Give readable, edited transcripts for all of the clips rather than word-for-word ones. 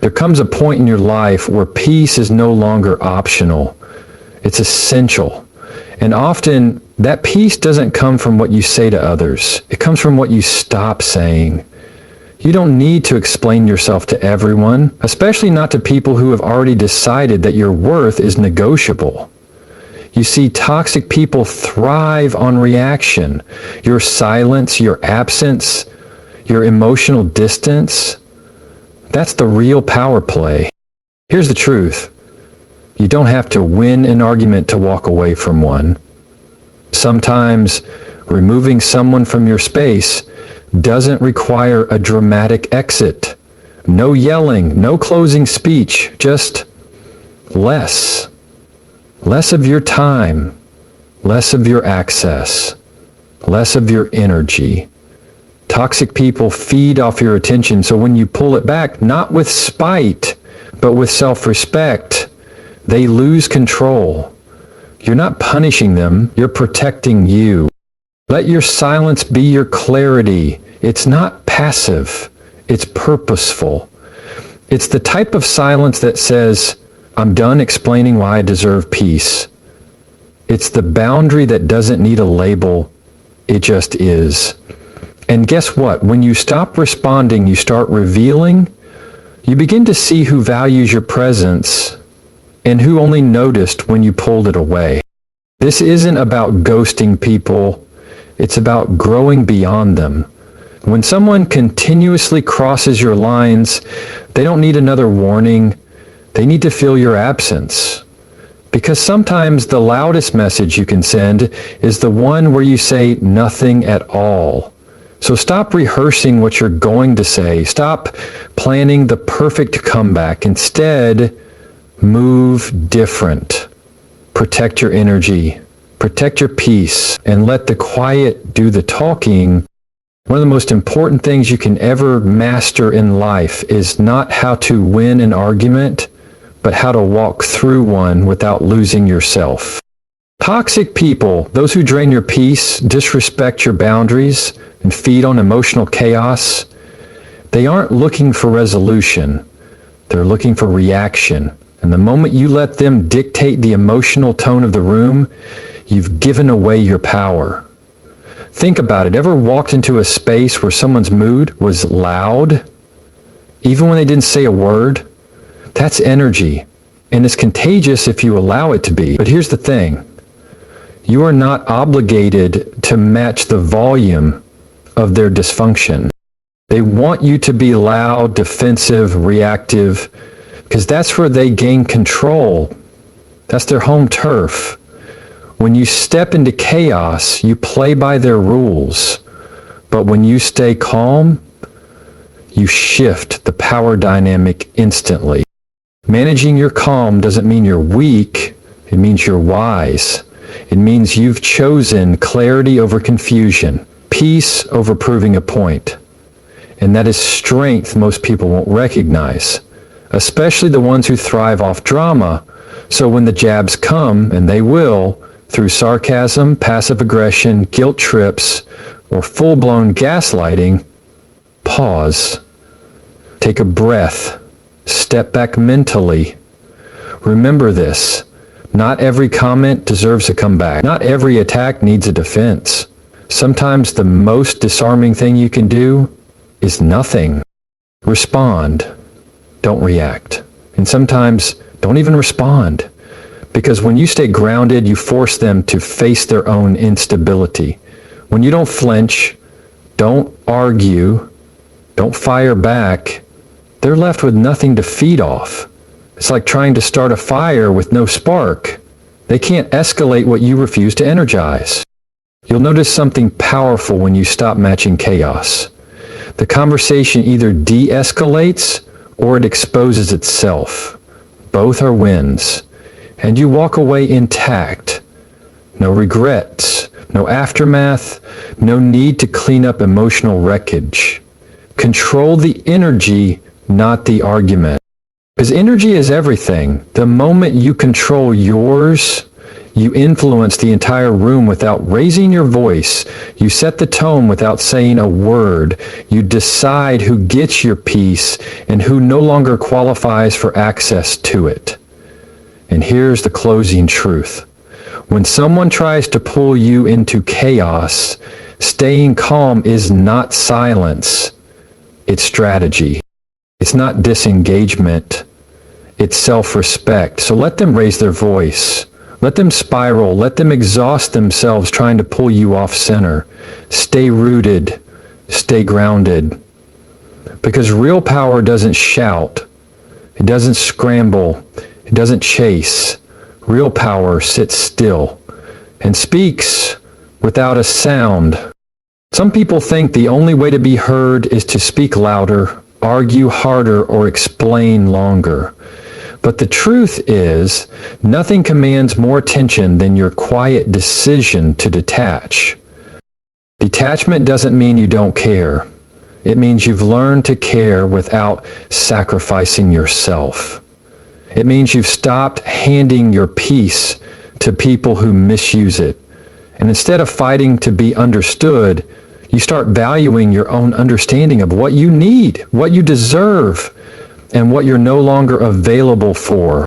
There comes a point in your life where peace is no longer optional. It's essential. And often that peace doesn't come from what you say to others. It comes from what you stop saying. You don't need to explain yourself to everyone, especially not to people who have already decided that your worth is negotiable. You see, toxic people thrive on reaction. Your silence, your absence, your emotional distance, that's the real power play. Here's the truth. You don't have to win an argument to walk away from one. Sometimes removing someone from your space doesn't require a dramatic exit. No yelling, no closing speech, just less. Less of your time, less of your access, less of your energy. Toxic people feed off your attention, so when you pull it back, not with spite, but with self-respect, they lose control. You're not punishing them, you're protecting you. Let your silence be your clarity. It's not passive, it's purposeful. It's the type of silence that says, I'm done explaining why I deserve peace. It's the boundary that doesn't need a label, it just is. And guess what? When you stop responding, you start revealing. You begin to see who values your presence and who only noticed when you pulled it away. This isn't about ghosting people. It's about growing beyond them. When someone continuously crosses your lines, they don't need another warning. They need to feel your absence. Because sometimes the loudest message you can send is the one where you say nothing at all. So stop rehearsing what you're going to say. Stop planning the perfect comeback. Instead, move different. Protect your energy. Protect your peace. And let the quiet do the talking. One of the most important things you can ever master in life is not how to win an argument, but how to walk through one without losing yourself. Toxic people, those who drain your peace, disrespect your boundaries, and feed on emotional chaos, they aren't looking for resolution. They're looking for reaction. And the moment you let them dictate the emotional tone of the room, you've given away your power. Think about it. Ever walked into a space where someone's mood was loud, even when they didn't say a word? That's energy, and it's contagious if you allow it to be. But here's the thing. You are not obligated to match the volume of their dysfunction. They want you to be loud, defensive, reactive, because that's where they gain control. That's their home turf. When you step into chaos, you play by their rules. But when you stay calm, you shift the power dynamic instantly. Managing your calm doesn't mean you're weak. It means you're wise. It means you've chosen clarity over confusion, peace over proving a point. And that is strength most people won't recognize, especially the ones who thrive off drama. So when the jabs come, and they will, through sarcasm, passive aggression, guilt trips, or full-blown gaslighting, pause. Take a breath. Step back mentally. Remember this. Not every comment deserves a comeback. Not every attack needs a defense. Sometimes the most disarming thing you can do is nothing. Respond. Don't react. And sometimes don't even respond. Because when you stay grounded, you force them to face their own instability. When you don't flinch, don't argue, don't fire back, they're left with nothing to feed off. It's like trying to start a fire with no spark. They can't escalate what you refuse to energize. You'll notice something powerful when you stop matching chaos. The conversation either de-escalates or it exposes itself. Both are wins. And you walk away intact. No regrets, no aftermath, no need to clean up emotional wreckage. Control the energy, not the argument. Because energy is everything. The moment you control yours, You influence the entire room without raising your voice. You set the tone without saying a word. You decide who gets your peace and who no longer qualifies for access to it. And here's the closing truth. When someone tries to pull you into chaos, staying calm is not silence. It's strategy. It's not disengagement. It's self-respect. So let them raise their voice. Let them spiral. Let them exhaust themselves trying to pull you off center. Stay rooted. Stay grounded. Because real power doesn't shout. It doesn't scramble. It doesn't chase. Real power sits still and speaks without a sound. Some people think the only way to be heard is to speak louder, argue harder, or explain longer. But the truth is, nothing commands more attention than your quiet decision to detach. Detachment doesn't mean you don't care. It means you've learned to care without sacrificing yourself. It means you've stopped handing your peace to people who misuse it. And instead of fighting to be understood, you start valuing your own understanding of what you need, what you deserve, and what you're no longer available for.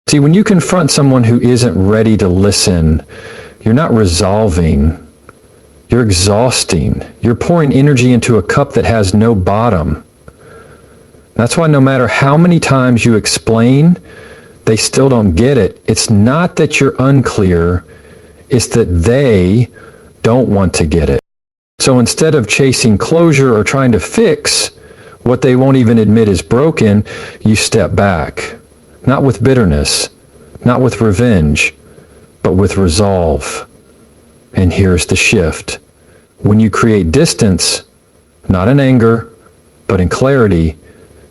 See, when you confront someone who isn't ready to listen, you're not resolving. You're exhausting. You're pouring energy into a cup that has no bottom. That's why no matter how many times you explain, they still don't get it. It's not that you're unclear, it's that they don't want to get it. So instead of chasing closure or trying to fix what they won't even admit is broken, you step back. Not with bitterness, not with revenge, but with resolve. And here's the shift. When you create distance, not in anger, but in clarity,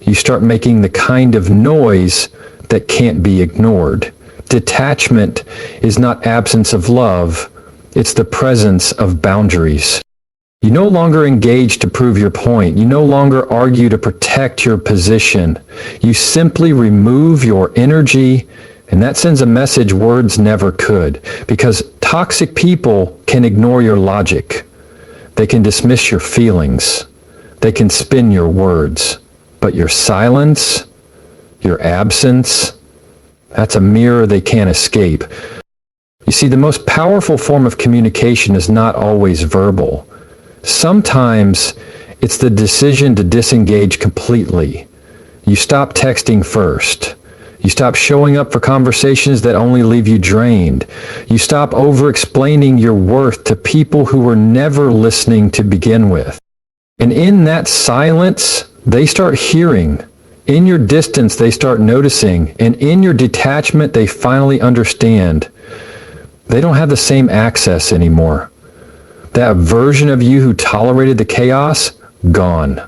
you start making the kind of noise that can't be ignored. Detachment is not absence of love, it's the presence of boundaries. You no longer engage to prove your point. You no longer argue to protect your position. You simply remove your energy, and that sends a message words never could. Because toxic people can ignore your logic. They can dismiss your feelings. They can spin your words. But your silence, your absence, that's a mirror they can't escape. You see, the most powerful form of communication is not always verbal. Sometimes it's the decision to disengage completely. You stop texting first. You stop showing up for conversations that only leave you drained. You stop over-explaining your worth to people who were never listening to begin with. And in that silence, they start hearing. In your distance, they start noticing. And in your detachment, they finally understand. They don't have the same access anymore. That version of you who tolerated the chaos, gone.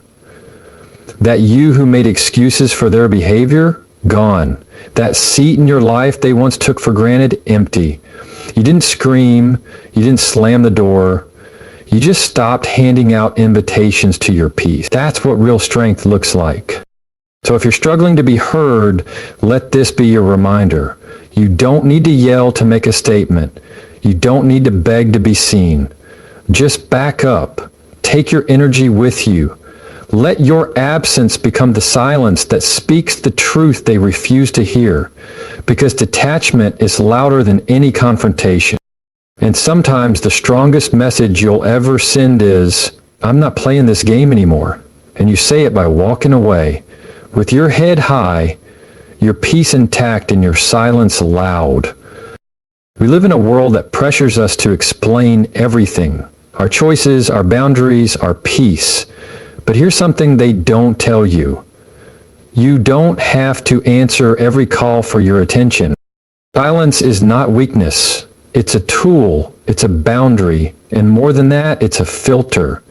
That you who made excuses for their behavior, gone. That seat in your life they once took for granted, empty. You didn't scream. You didn't slam the door. You just stopped handing out invitations to your peace. That's what real strength looks like. So if you're struggling to be heard, let this be your reminder. You don't need to yell to make a statement. You don't need to beg to be seen. Just back up. Take your energy with you. Let your absence become the silence that speaks the truth they refuse to hear. Because detachment is louder than any confrontation. And sometimes the strongest message you'll ever send is, I'm not playing this game anymore. And you say it by walking away, with your head high, your peace intact, and your silence loud. We live in a world that pressures us to explain everything. Our choices, our boundaries, our peace. But here's something they don't tell you. You don't have to answer every call for your attention. Silence is not weakness. It's a tool, it's a boundary, and more than that, it's a filter.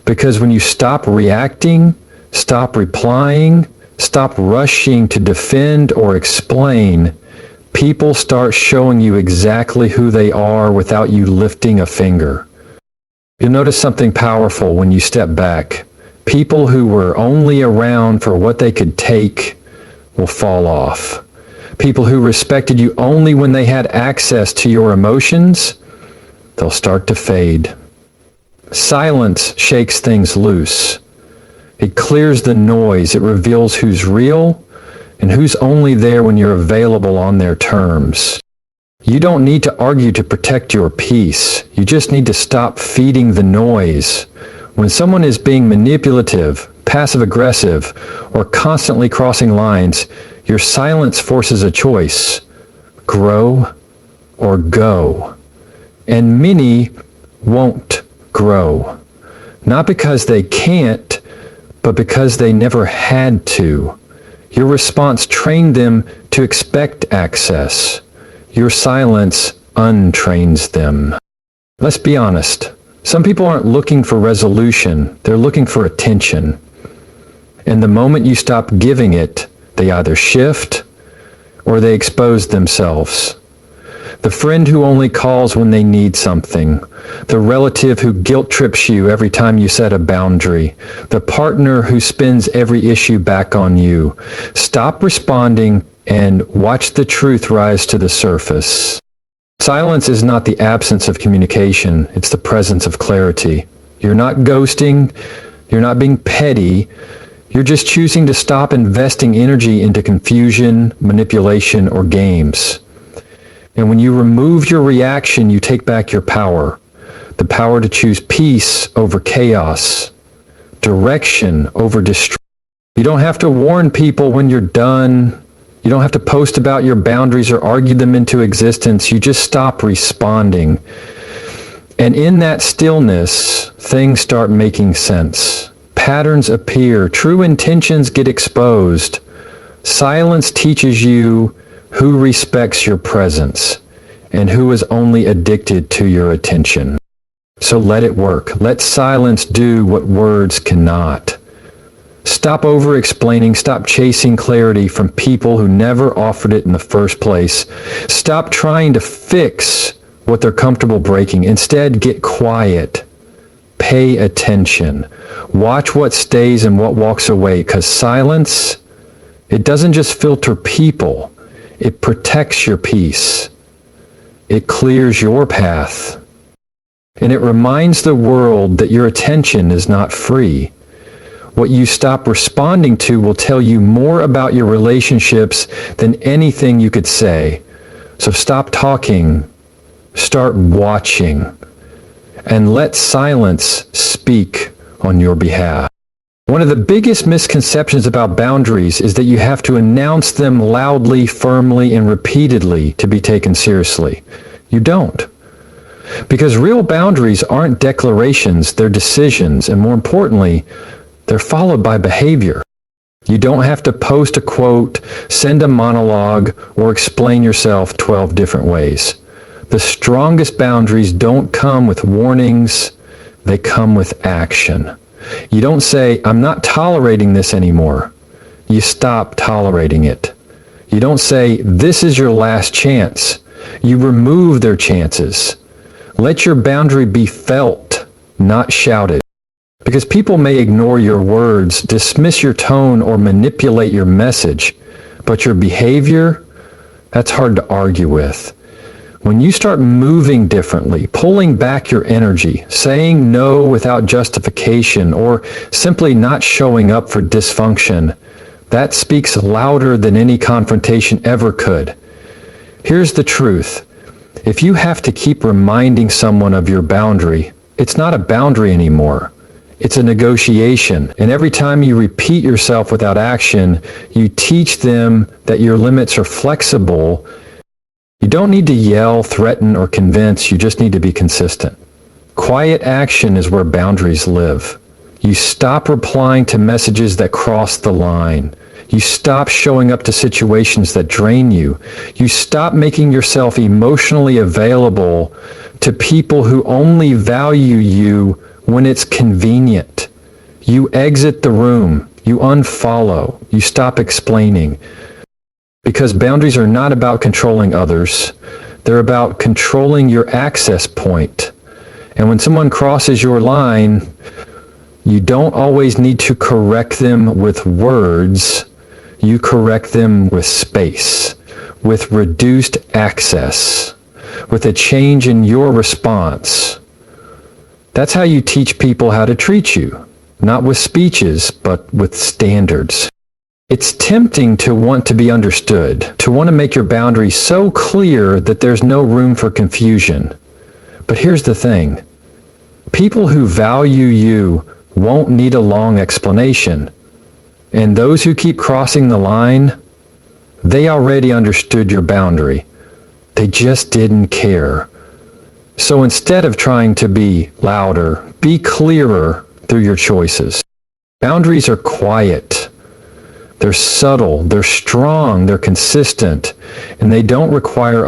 Because when you stop reacting, stop replying, stop rushing to defend or explain, people start showing you exactly who they are without you lifting a finger. You'll notice something powerful when you step back. People who were only around for what they could take will fall off. people who respected you only when they had access to your emotions, they'll start to fade. Silence shakes things loose. It clears the noise. It reveals who's real and who's only there when you're available on their terms. You don't need to argue to protect your peace. You just need to stop feeding the noise. When someone is being manipulative, passive-aggressive, or constantly crossing lines, your silence forces a choice: grow or go. And many won't grow. Not because they can't, but because they never had to. Your response trained them to expect access. Your silence untrains them. Let's be honest. Some people aren't looking for resolution. They're looking for attention. And the moment you stop giving it, they either shift or they expose themselves. The friend who only calls when they need something. The relative who guilt trips you every time you set a boundary. The partner who spins every issue back on you. Stop responding and watch the truth rise to the surface. Silence is not the absence of communication. It's the presence of clarity. You're not ghosting. You're not being petty. You're just choosing to stop investing energy into confusion, manipulation, or games. And when you remove your reaction, you take back your power. The power to choose peace over chaos, direction over destruction. You don't have to warn people when you're done. You don't have to post about your boundaries or argue them into existence. You just stop responding. And in that stillness, things start making sense. Patterns appear. True intentions get exposed. Silence teaches you who respects your presence and who is only addicted to your attention. So let it work. Let silence do what words cannot. Stop over-explaining. Stop chasing clarity from people who never offered it in the first place. Stop trying to fix what they're comfortable breaking. Instead, get quiet. Pay attention. Watch what stays and what walks away, because silence, it doesn't just filter people. It protects your peace. It clears your path. And it reminds the world that your attention is not free. What you stop responding to will tell you more about your relationships than anything you could say. So stop talking, start watching, and let silence speak on your behalf. One of the biggest misconceptions about boundaries is that you have to announce them loudly, firmly, and repeatedly to be taken seriously. You don't. Because real boundaries aren't declarations, they're decisions, and more importantly, they're followed by behavior. You don't have to post a quote, send a monologue, or explain yourself 12 different ways. The strongest boundaries don't come with warnings, they come with action. You don't say, I'm not tolerating this anymore. You stop tolerating it. You don't say, this is your last chance. You remove their chances. Let your boundary be felt, not shouted. Because people may ignore your words, dismiss your tone, or manipulate your message. But your behavior, that's hard to argue with. When you start moving differently, pulling back your energy, saying no without justification, or simply not showing up for dysfunction, that speaks louder than any confrontation ever could. Here's the truth. If you have to keep reminding someone of your boundary, it's not a boundary anymore. It's a negotiation. And every time you repeat yourself without action, you teach them that your limits are flexible. You don't need to yell, threaten, or convince. You just need to be consistent. Quiet action is where boundaries live. You stop replying to messages that cross the line. You stop showing up to situations that drain you. You stop making yourself emotionally available to people who only value you when it's convenient. You exit the room. You unfollow. You stop explaining. Because boundaries are not about controlling others. They're about controlling your access point. And when someone crosses your line, you don't always need to correct them with words. You correct them with space. with reduced access, with a change in your response. That's how you teach people how to treat you, not with speeches, but with standards. It's tempting to want to be understood, to want to make your boundaries so clear that there's no room for confusion. But here's the thing. People who value you won't need a long explanation. And those who keep crossing the line, they already understood your boundary. They just didn't care. So instead of trying to be louder, be clearer through your choices. Boundaries are quiet. They're subtle, they're strong, they're consistent, and they don't require